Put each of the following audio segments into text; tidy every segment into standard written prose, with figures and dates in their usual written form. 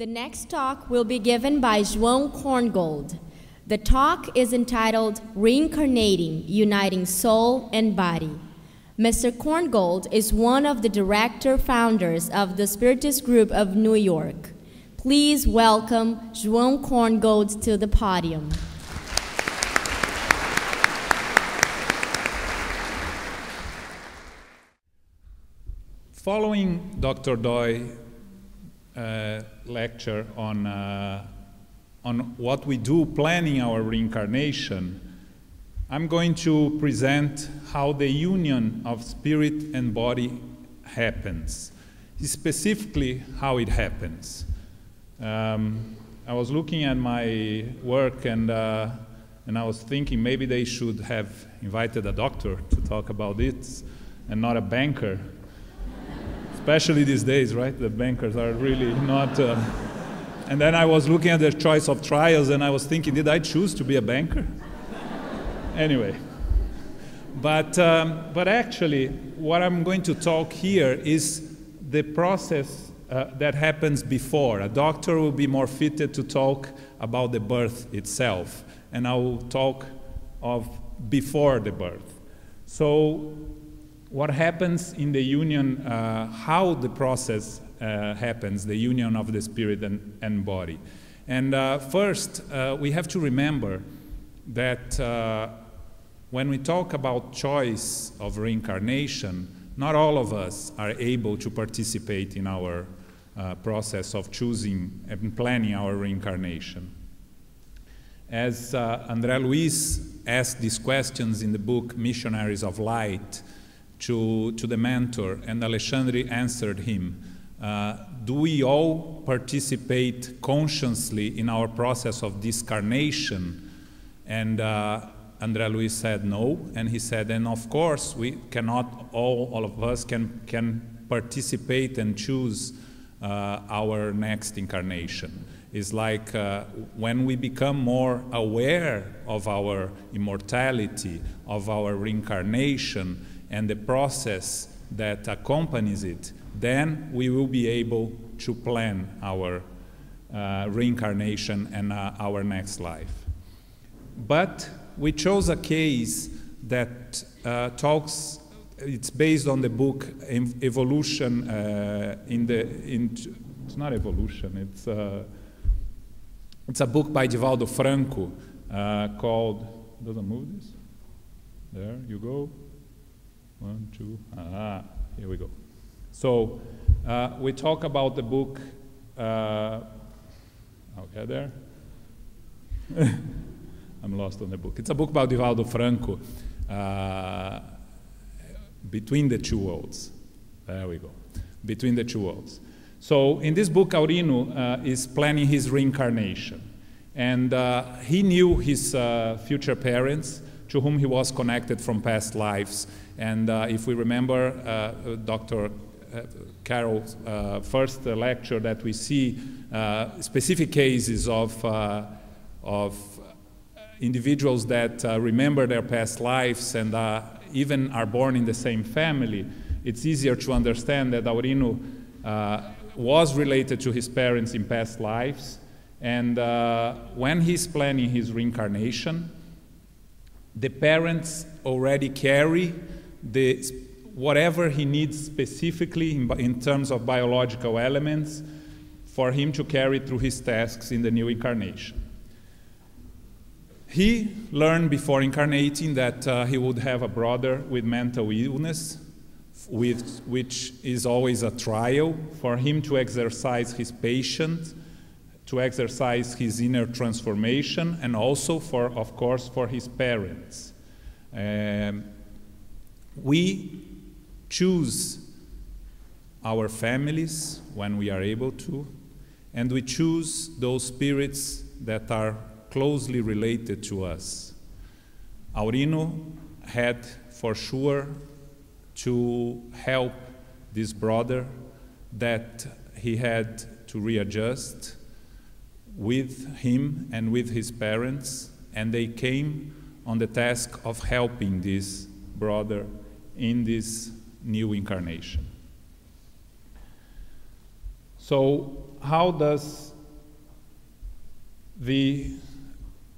The next talk will be given by João Korngold. The talk is entitled Reincarnating, Uniting Soul and Body. Mr. Korngold is one of the director-founders of the Spiritist group of New York. Please welcome João Korngold to the podium. Following Dr. Doy's lecture on what we do planning our reincarnation, I'm going to present how the union of spirit and body happens, specifically how it happens. I was looking at my work and I was thinking maybe they should have invited a doctor to talk about it and not a banker. Especially these days, right? The bankers are really not... And then I was looking at the choice of trials and I was thinking, did I choose to be a banker? Anyway. But actually, what I'm going to talk here is the process that happens before. A doctor will be more fitted to talk about the birth itself. And I will talk of before the birth. So, what happens in the union, how the process happens, the union of the spirit and body. And first, we have to remember that when we talk about choice of reincarnation, not all of us are able to participate in our process of choosing and planning our reincarnation. As André Luiz asked these questions in the book Missionaries of Light, to the mentor, and Alexandre answered him, do we all participate consciously in our process of discarnation? And André Luiz said no, and he said, and of course we cannot, all of us can participate and choose our next incarnation. It's like when we become more aware of our immortality, of our reincarnation, and the process that accompanies it, then we will be able to plan our reincarnation and our next life. But we chose a case that it's based on the book Evolution, it's not Evolution, it's a book by Divaldo Franco called, doesn't move this? There you go. 1, 2, here we go. So we talk about the book, okay there. I'm lost on the book. It's a book by Divaldo Franco, Between the Two Worlds. There we go, Between the Two Worlds. So in this book, Aurino is planning his reincarnation. And he knew his future parents, to whom he was connected from past lives. And if we remember Dr. Carroll's first lecture that we see specific cases of individuals that remember their past lives and even are born in the same family, it's easier to understand that Aurino was related to his parents in past lives. And when he's planning his reincarnation, the parents already carry whatever he needs specifically in terms of biological elements for him to carry through his tasks in the new incarnation. He learned before incarnating that he would have a brother with mental illness, which is always a trial for him to exercise his patience, to exercise his inner transformation, and also, of course, for his parents. We choose our families when we are able to, and we choose those spirits that are closely related to us. Aurino had, for sure, to help this brother that he had to readjust with him and with his parents, and they came on the task of helping this brother in this new incarnation. So how does the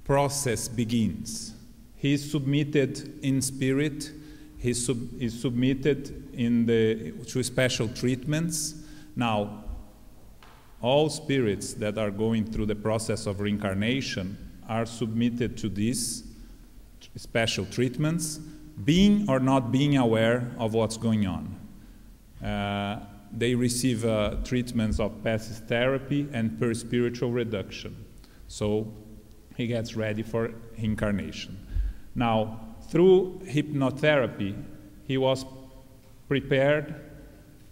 process begins. He is submitted in spirit. He is submitted to special treatments. Now, all spirits that are going through the process of reincarnation are submitted to these special treatments, being or not being aware of what's going on. They receive treatments of passive therapy and perispiritual reduction. So he gets ready for incarnation. Now, through hypnotherapy, he was prepared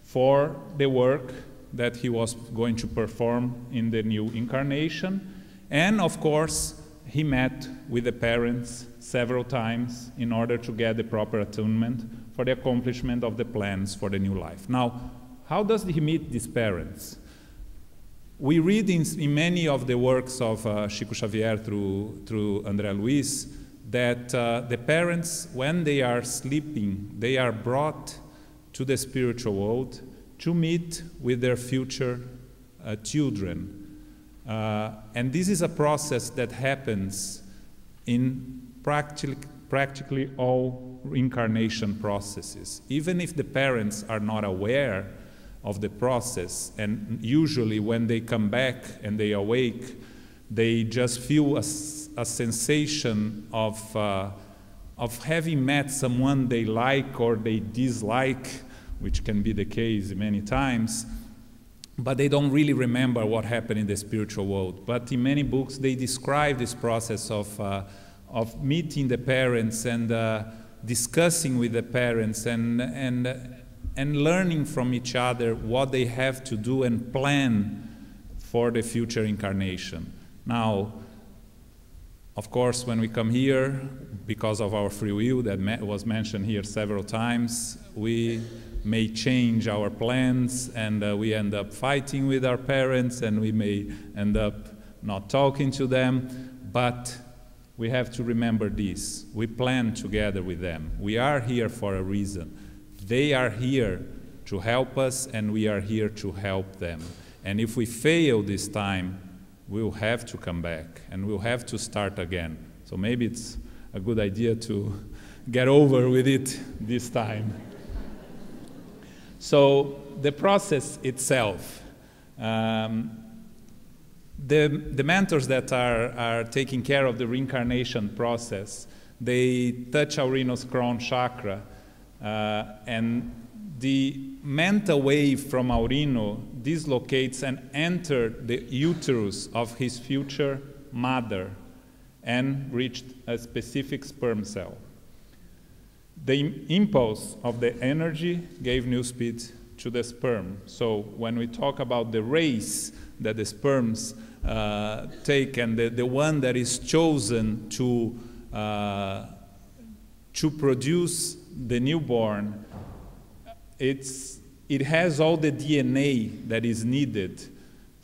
for the work that he was going to perform in the new incarnation. And of course, he met with the parents several times in order to get the proper attunement for the accomplishment of the plans for the new life. Now, how does he meet these parents? We read in many of the works of Chico Xavier through André Luiz that the parents, when they are sleeping, they are brought to the spiritual world to meet with their future children. And this is a process that happens in practically all reincarnation processes. Even if the parents are not aware of the process, and usually when they come back and they awake, they just feel a sensation of having met someone they like or they dislike, which can be the case many times, but they don't really remember what happened in the spiritual world. But in many books, they describe this process of meeting the parents and discussing with the parents and learning from each other what they have to do and plan for the future incarnation. Now, of course, when we come here, because of our free will that was mentioned here several times, we may change our plans, and we end up fighting with our parents, and we may end up not talking to them, but we have to remember this. We plan together with them. We are here for a reason. They are here to help us, and we are here to help them. And if we fail this time, we'll have to come back, and we'll have to start again. So maybe it's a good idea to get over with it this time. So the process itself, the mentors that are taking care of the reincarnation process, they touch Aurino's crown chakra, and the mental wave from Aurino dislocates and enters the uterus of his future mother and reached a specific sperm cell. The impulse of the energy gave new speed to the sperm. So when we talk about the race that the sperms take, and the one that is chosen to produce the newborn, it has all the DNA that is needed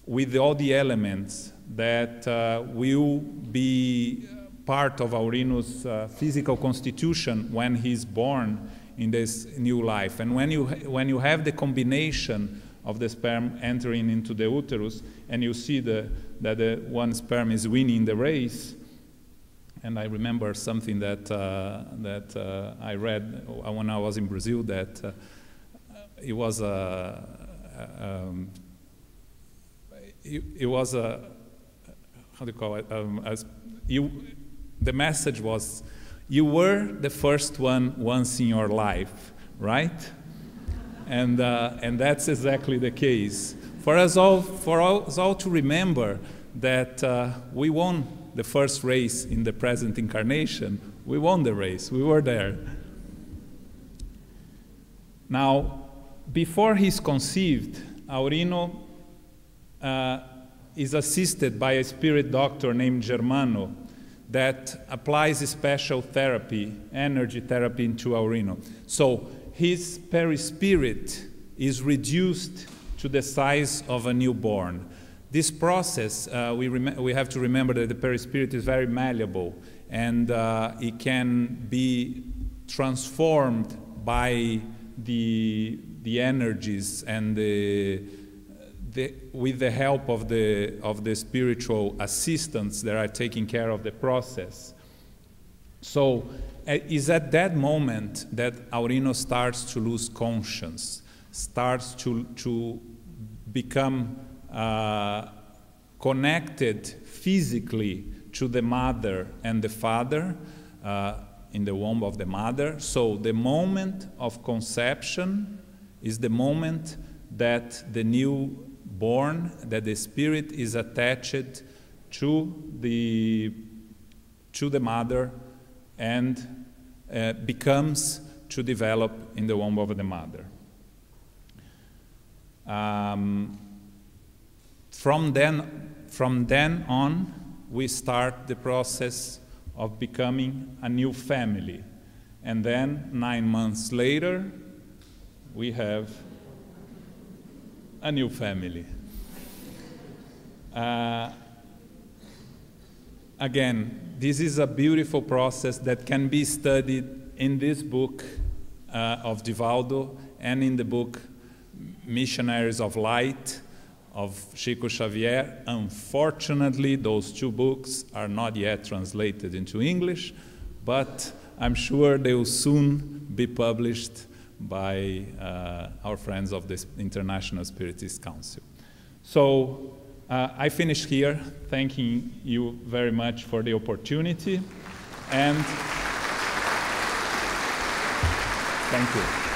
with all the elements that will be part of Aurino's physical constitution when he's born in this new life. And when you have the combination of the sperm entering into the uterus, and you see that the one sperm is winning the race. And I remember something that I read when I was in Brazil, that it was a how do you call it? The message was, you were the first one once in your life, right? And that's exactly the case. For us all to remember that we won the first race in the present incarnation. We won the race. We were there. Now, before he's conceived, Aurino is assisted by a spirit doctor named Germano that applies a special therapy, energy therapy, into Aurino. So his perispirit is reduced to the size of a newborn. This process, we have to remember that the perispirit is very malleable, and it can be transformed by the energies and the with the help of the spiritual assistants that are taking care of the process. So it's at that moment that Aurino starts to lose conscience, starts to become connected physically to the mother and the father in the womb of the mother. So the moment of conception is the moment that the newborn, that the spirit is attached to the mother and becomes to develop in the womb of the mother. From then on, we start the process of becoming a new family. And then 9 months later, we have a new family. Again, this is a beautiful process that can be studied in this book of Divaldo and in the book Missionaries of Light of Chico Xavier. Unfortunately, those two books are not yet translated into English, but I'm sure they will soon be published by our friends of the International Spiritist Council. So I finish here, thanking you very much for the opportunity, and thank you.